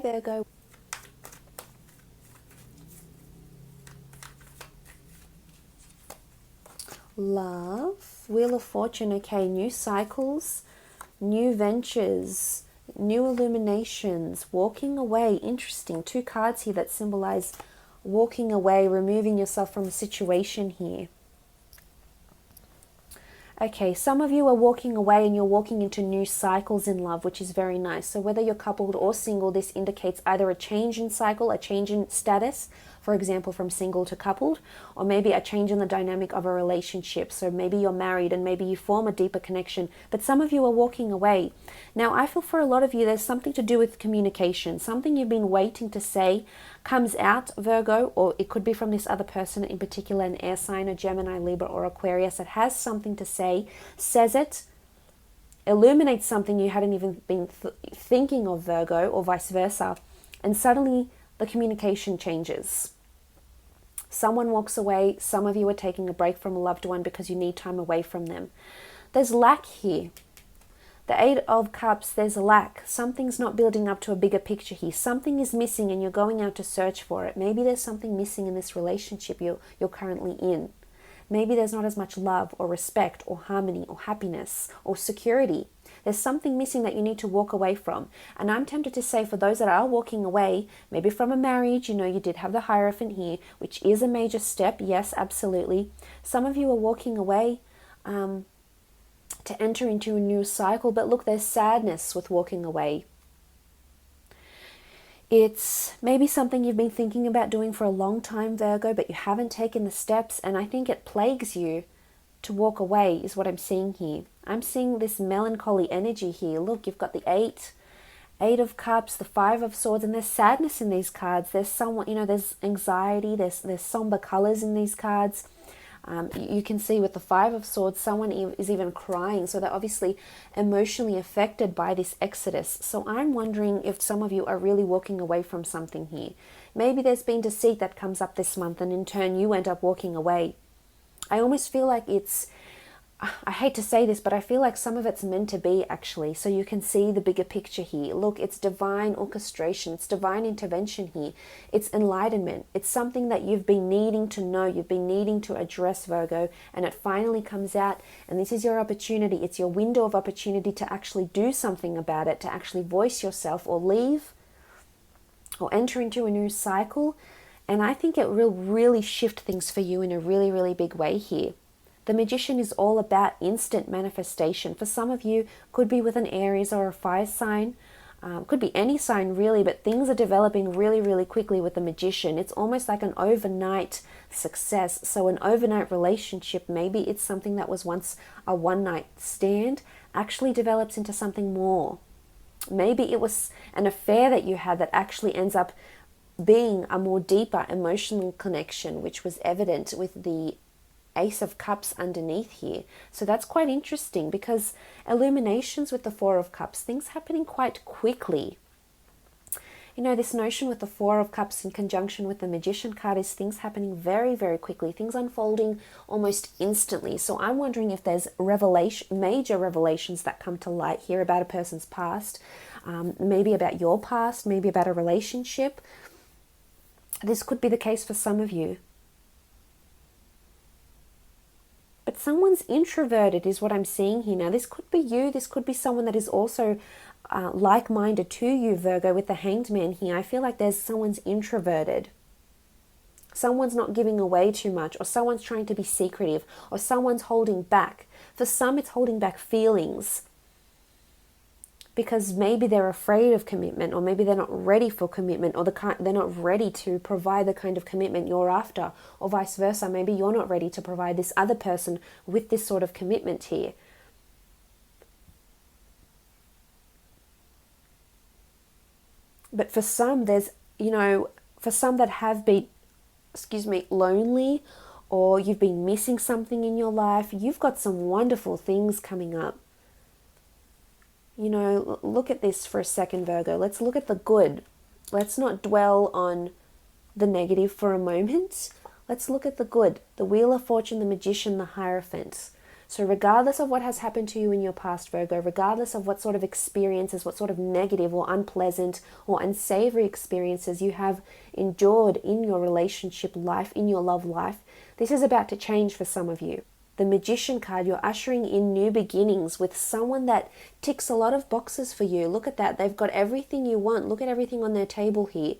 Virgo. Love, Wheel of Fortune. Okay, new cycles, new ventures, new illuminations, walking away. Interesting. Two cards here that symbolize walking away, removing yourself from a situation here. Okay, some of you are walking away and you're walking into new cycles in love, which is very nice. So whether you're coupled or single, this indicates either a change in cycle, a change in status, for example, from single to coupled, or maybe a change in the dynamic of a relationship. So maybe you're married and maybe you form a deeper connection, but some of you are walking away. Now, I feel for a lot of you, there's something to do with communication. Something you've been waiting to say comes out, Virgo, or it could be from this other person in particular, an air sign, a Gemini, Libra, or Aquarius that has something to say, says it, illuminates something you hadn't even been thinking of, Virgo, or vice versa, and suddenly the communication changes. Someone walks away. Some of you are taking a break from a loved one because you need time away from them. There's lack here. The Eight of Cups, there's a lack. Something's not building up to a bigger picture here. Something is missing and you're going out to search for it. Maybe there's something missing in this relationship you're currently in. Maybe there's not as much love or respect or harmony or happiness or security. There's something missing that you need to walk away from. And I'm tempted to say for those that are walking away, maybe from a marriage, you did have the Hierophant here, which is a major step. Yes, absolutely. Some of you are walking away to enter into a new cycle. But look, there's sadness with walking away. It's maybe something you've been thinking about doing for a long time, Virgo, but you haven't taken the steps. And I think it plagues you to walk away is what I'm seeing here. I'm seeing this melancholy energy here. Look, you've got the Eight of Cups, the Five of Swords, and there's sadness in these cards. There's somewhat, there's anxiety, there's somber colors in these cards. You can see with the Five of Swords, someone is even crying. So they're obviously emotionally affected by this exodus. So I'm wondering if some of you are really walking away from something here. Maybe there's been deceit that comes up this month and in turn you end up walking away. I almost feel like I hate to say this, but I feel like some of it's meant to be actually. So you can see the bigger picture here. Look, it's divine orchestration. It's divine intervention here. It's enlightenment. It's something that you've been needing to know. You've been needing to address, Virgo, and it finally comes out. And this is your opportunity. It's your window of opportunity to actually do something about it, to actually voice yourself or leave or enter into a new cycle. And I think it will really shift things for you in a really, really big way here. The Magician is all about instant manifestation. For some of you, could be with an Aries or a fire sign. Could be any sign really, but things are developing really, really quickly with the Magician. It's almost like an overnight success. So an overnight relationship, maybe it's something that was once a one-night stand, actually develops into something more. Maybe it was an affair that you had that actually ends up being a more deeper emotional connection, which was evident with the Ace of Cups underneath here. So that's quite interesting because illuminations with the Four of Cups, things happening quite quickly. This notion with the Four of Cups in conjunction with the Magician card is things happening very, very quickly, things unfolding almost instantly. So I'm wondering if there's major revelations that come to light here about a person's past, maybe about your past, maybe about a relationship. This could be the case for some of you. But someone's introverted is what I'm seeing here. Now, this could be you. This could be someone that is also like-minded to you, Virgo, with the Hanged Man here. I feel like someone's introverted. Someone's not giving away too much, or someone's trying to be secretive, or someone's holding back. For some, it's holding back feelings because maybe they're afraid of commitment, or maybe they're not ready for commitment, or they're not ready to provide the kind of commitment you're after, or vice versa. Maybe you're not ready to provide this other person with this sort of commitment here. But for some, for some that have been, lonely, or you've been missing something in your life, you've got some wonderful things coming up. Look at this for a second, Virgo. Let's look at the good. Let's not dwell on the negative for a moment. Let's look at the good. The Wheel of Fortune, the Magician, the Hierophant. So regardless of what has happened to you in your past, Virgo, regardless of what sort of experiences, what sort of negative or unpleasant or unsavory experiences you have endured in your relationship life, in your love life, this is about to change for some of you. The Magician card, you're ushering in new beginnings with someone that ticks a lot of boxes for you. Look at that. They've got everything you want. Look at everything on their table here.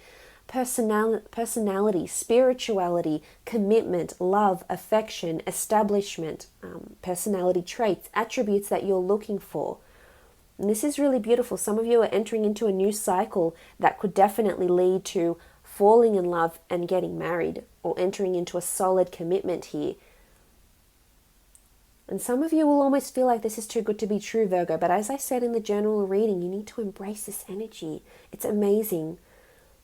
Personality, spirituality, commitment, love, affection, establishment, personality traits, attributes that you're looking for. And this is really beautiful. Some of you are entering into a new cycle that could definitely lead to falling in love and getting married, or entering into a solid commitment here. And some of you will almost feel like this is too good to be true, Virgo. But as I said in the general reading, you need to embrace this energy. It's amazing.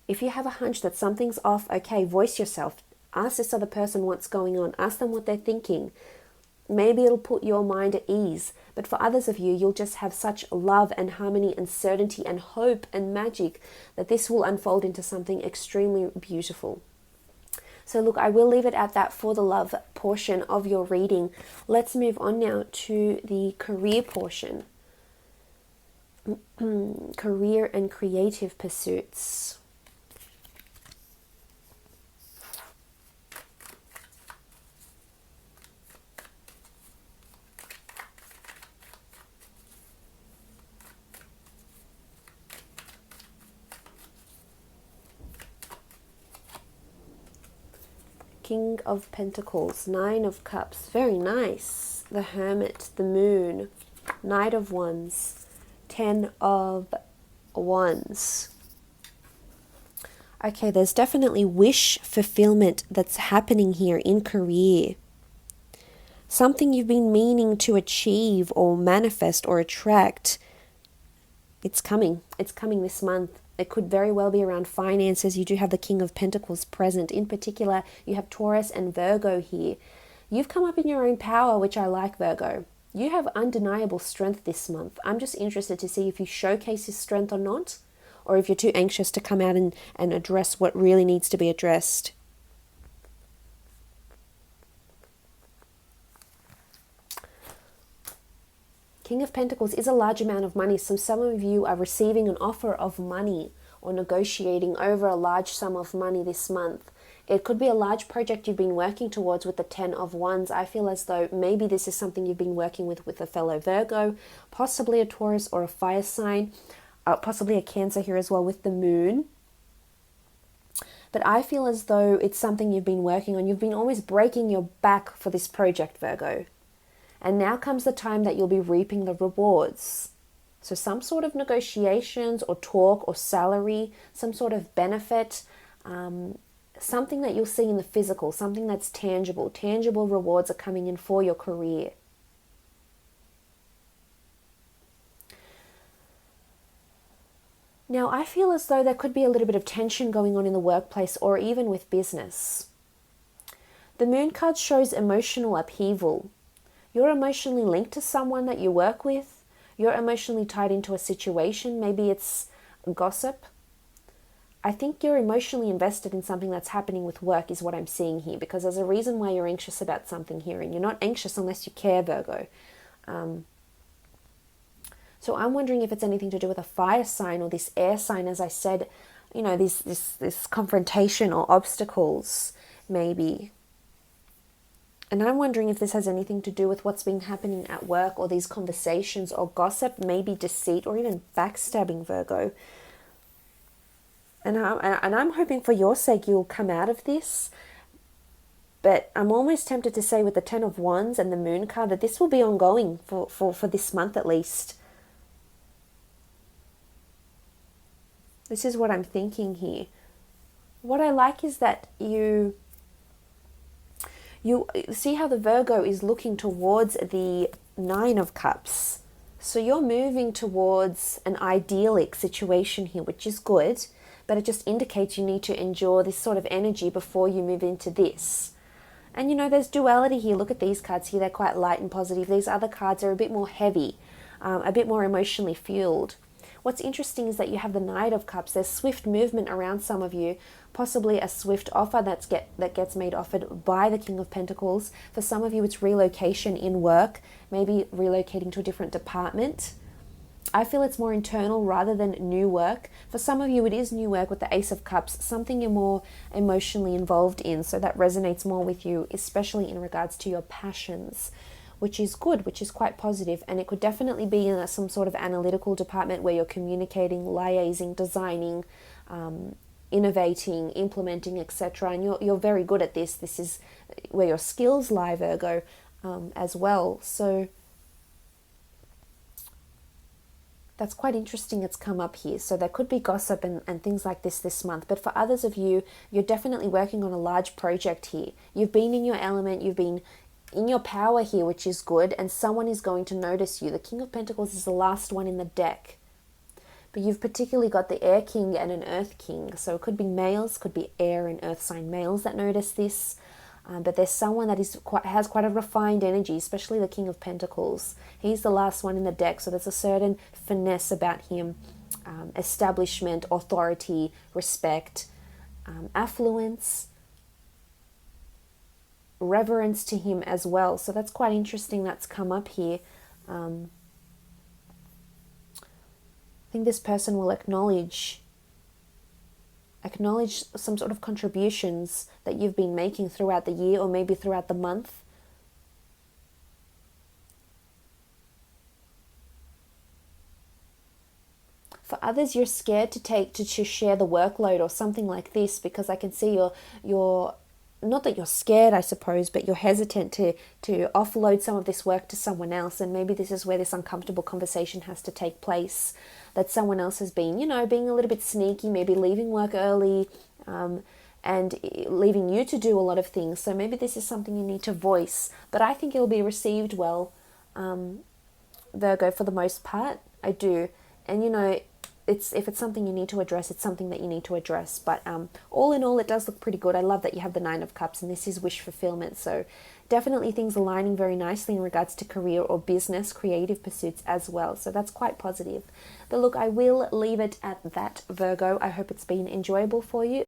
If you have a hunch that something's off, okay, voice yourself. Ask this other person what's going on. Ask them what they're thinking. Maybe it'll put your mind at ease. But for others of you, you'll just have such love and harmony and certainty and hope and magic that this will unfold into something extremely beautiful. So look, I will leave it at that for the love portion of your reading. Let's move on now to the career portion. Career and creative pursuits. King of Pentacles, Nine of Cups, very nice. The Hermit, the Moon, Knight of Wands, Ten of Wands. Okay, there's definitely wish fulfillment that's happening here in career. Something you've been meaning to achieve or manifest or attract. It's coming. It's coming this month. It could very well be around finances. You do have the King of Pentacles present. In particular, you have Taurus and Virgo here. You've come up in your own power, which I like, Virgo. You have undeniable strength this month. I'm just interested to see if you showcase this strength or not, or if you're too anxious to come out and address what really needs to be addressed. King of Pentacles is a large amount of money, so some of you are receiving an offer of money or negotiating over a large sum of money this month. It could be a large project you've been working towards with the Ten of Wands. I feel as though maybe this is something you've been working with a fellow Virgo, possibly a Taurus or a fire sign, possibly a Cancer here as well with the Moon. But I feel as though it's something you've been working on. You've been almost breaking your back for this project, Virgo. And now comes the time that you'll be reaping the rewards. So some sort of negotiations or talk or salary, some sort of benefit, something that you'll see in the physical, something that's tangible. Tangible rewards are coming in for your career. Now, I feel as though there could be a little bit of tension going on in the workplace or even with business. The Moon card shows emotional upheaval. You're emotionally linked to someone that you work with. You're emotionally tied into a situation. Maybe it's gossip. I think you're emotionally invested in something that's happening with work is what I'm seeing here, because there's a reason why you're anxious about something here, and you're not anxious unless you care, Virgo. So I'm wondering if it's anything to do with a fire sign or this air sign, as I said, you know, this confrontation or obstacles, maybe. And I'm wondering if this has anything to do with what's been happening at work, or these conversations or gossip, maybe deceit or even backstabbing, Virgo. And I'm hoping for your sake you'll come out of this. But I'm almost tempted to say with the Ten of Wands and the Moon card that this will be ongoing for this month at least. This is what I'm thinking here. What I like is that you see how the Virgo is looking towards the Nine of Cups. So you're moving towards an idyllic situation here, which is good, but it just indicates you need to endure this sort of energy before you move into this. And you know, there's duality here. Look at these cards here. They're quite light and positive. These other cards are a bit more heavy, a bit more emotionally fueled. What's interesting is that you have the Knight of Cups. There's swift movement around some of you, possibly a swift offer that gets made offered by the King of Pentacles. For some of you, it's relocation in work, maybe relocating to a different department. I feel it's more internal rather than new work. For some of you, it is new work with the Ace of Cups, something you're more emotionally involved in, so that resonates more with you, especially in regards to your passions, which is good, which is quite positive. And it could definitely be in some sort of analytical department where you're communicating, liaising, designing, innovating, implementing, etc. And you're very good at this. This is where your skills lie, Virgo, as well. So that's quite interesting. It's come up here. So there could be gossip and things like this month. But for others of you, you're definitely working on a large project here. You've been in your element. You've been in your power here, which is good. And someone is going to notice you. The King of Pentacles is the last one in the deck. But you've particularly got the Air King and an Earth King. So it could be males, could be air and earth sign males that notice this. But there's someone that has quite a refined energy, especially the King of Pentacles. He's the last one in the deck, so there's a certain finesse about him, establishment, authority, respect, affluence, reverence to him as well. So that's quite interesting. That's come up here. I think this person will acknowledge some sort of contributions that you've been making throughout the year or maybe throughout the month. For others, you're scared to share the workload or something like this, because I can see you're not that you're scared, I suppose, but you're hesitant to offload some of this work to someone else. And maybe this is where this uncomfortable conversation has to take place, that someone else has been, being a little bit sneaky, maybe leaving work early, and leaving you to do a lot of things. So maybe this is something you need to voice. But I think it will be received well, Virgo, for the most part. I do. And, if it's something you need to address, it's something that you need to address. But all in all, it does look pretty good. I love that you have the Nine of Cups, and this is wish fulfillment. So definitely things aligning very nicely in regards to career or business, creative pursuits as well. So that's quite positive. But look, I will leave it at that, Virgo. I hope it's been enjoyable for you.